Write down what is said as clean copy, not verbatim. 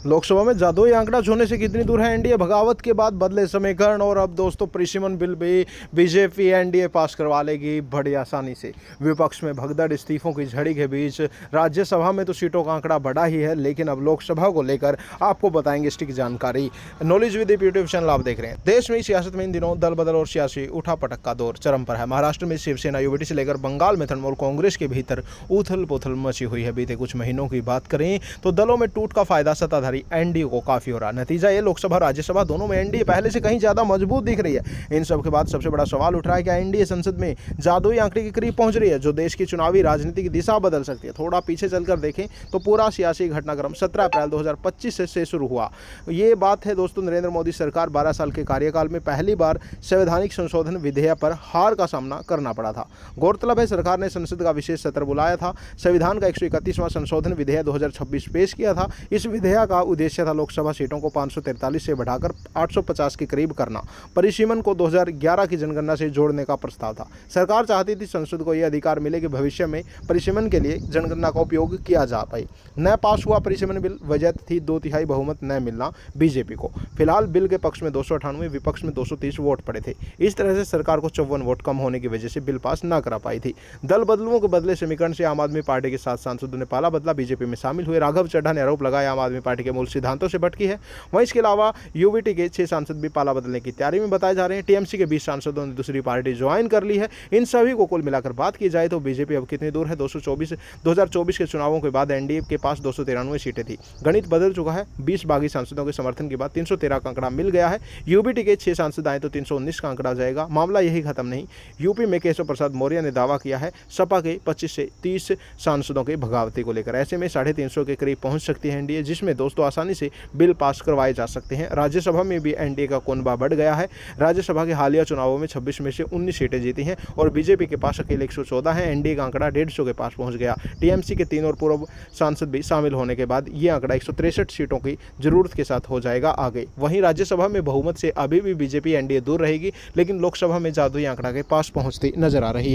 लोकसभा में जादुई आंकड़ा छूने से कितनी दूर है एनडीए? बगावत के बाद बदले समीकरण और अब दोस्तों परिसीमन बिल भी बीजेपी एनडीए पास करवा लेगी बड़ी आसानी से। विपक्ष में भगदड़ इस्तीफों की झड़ी के बीच राज्यसभा में तो सीटों का आंकड़ा बढ़ा ही है, लेकिन अब लोकसभा को लेकर आपको बताएंगे इसकी जानकारी। नॉलेज विद यूट्यूब चैनल आप देख रहे हैं। देश में सियासत में इन दिनों दल बदल और सियासी उठापटक का दौर चरम पर है। महाराष्ट्र में शिवसेना यूबीटी से लेकर बंगाल में तृणमूल कांग्रेस के भीतर उथल पुथल मची हुई है। बीते कुछ महीनों की बात करें तो दलों में टूट का फायदा सत्ताधारी एनडीए को काफी हो रहा। नतीजा ये लोकसभा राज्यसभा दोनों में एनडीए पहले से कहीं ज्यादा मजबूत दिख रही है। इन सब के बाद सबसे बड़ा सवाल उठ रहा है कि एनडीए संसद में जादुई आंकड़े के करीब पहुंच रही है, जो देश की चुनावी राजनीति की दिशा बदल सकती है। थोड़ा पीछे चलकर देखें तो पूरा सियासी घटनाक्रम 17 अप्रैल 2025 से शुरू हुआ। ये बात है दोस्तों, नरेंद्र मोदी सरकार 12 साल के कार्यकाल में पहली बार संवैधानिक संशोधन विधेयक पर हार का सामना करना पड़ा था। गौरतलब है, सरकार ने संसद का विशेष सत्र बुलाया था, संविधान का 131वां संशोधन विधेयक 2026 पेश किया था। इस विधेयक का उद्देश्य था लोकसभा सीटों को 543 से बढ़ाकर 850 के करीब करना। परिसीमन को 2011 की जनगणना से जोड़ने का प्रस्ताव था। सरकार चाहती थी संसद को यह अधिकार मिले कि भविष्य में परिसीमन के लिए जनगणना का उपयोग किया जा पाए। न पास हुआ परिसीमन बिल, वजह थी 2/3 बहुमत न मिलना बीजेपी को। फिलहाल बिल के पक्ष में 298, विपक्ष में 230 वोट पड़े थे। इस तरह से सरकार को 54 वोट कम होने की वजह से बिल पास न करा पाई थी। दल बदलुओं के बदले समीकरण से आम आदमी पार्टी के 7 सांसदों ने पाला बदला, बीजेपी में शामिल हुए। राघव चड्ढा ने आरोप लगाया आम आदमी पार्टी के मूल सिद्धांतों से भटकी है। वहीं इसके अलावा यूबीटी के 6 सांसद भी पाला बदलने की तैयारी में बताए जा रहे हैं। टीएमसी के 20 सांसदों ने दूसरी पार्टी ज्वाइन कर ली है। इन सभी को कुल मिलाकर बात की जाए तो बीजेपी अब कितनी दूर है? 2024 के चुनावों के बाद एनडीए के पास 293 सीटें थी। गणित बदल चुका है। 20 बागी सांसदों के समर्थन के बाद 313 का आंकड़ा मिल गया है। यूबीटी के 6 सांसद आए तो 319 का आंकड़ा जाएगा। मामला यही खत्म नहीं, यूपी में केशव प्रसाद मौर्य ने दावा किया है सपा के 25 से 30 सांसदों की भगावती को लेकर। ऐसे में 350 के करीब पहुंच सकती है एनडीए, जिसमें दोस्तों आसानी से बिल पास करवाए जा सकते हैं। राज्यसभा में भी एनडीए का कुनबा बढ़ गया है। राज्यसभा के हालिया चुनावों में 26 में से 19 सीटें जीती हैं और बीजेपी के पास अकेले 114 है। एनडीए का आंकड़ा 150 के पास पहुंच गया। टीएमसी के 3 और पूर्व सांसद भी शामिल होने के बाद ये आंकड़ा 163 सीटों की जरूरत के साथ हो जाएगा आगे। वहीं राज्यसभा में बहुमत से अभी भी बीजेपी एनडीए दूर रहेगी, लेकिन लोकसभा में जादुई आंकड़ा के पास पहुंचती नजर आ रही है।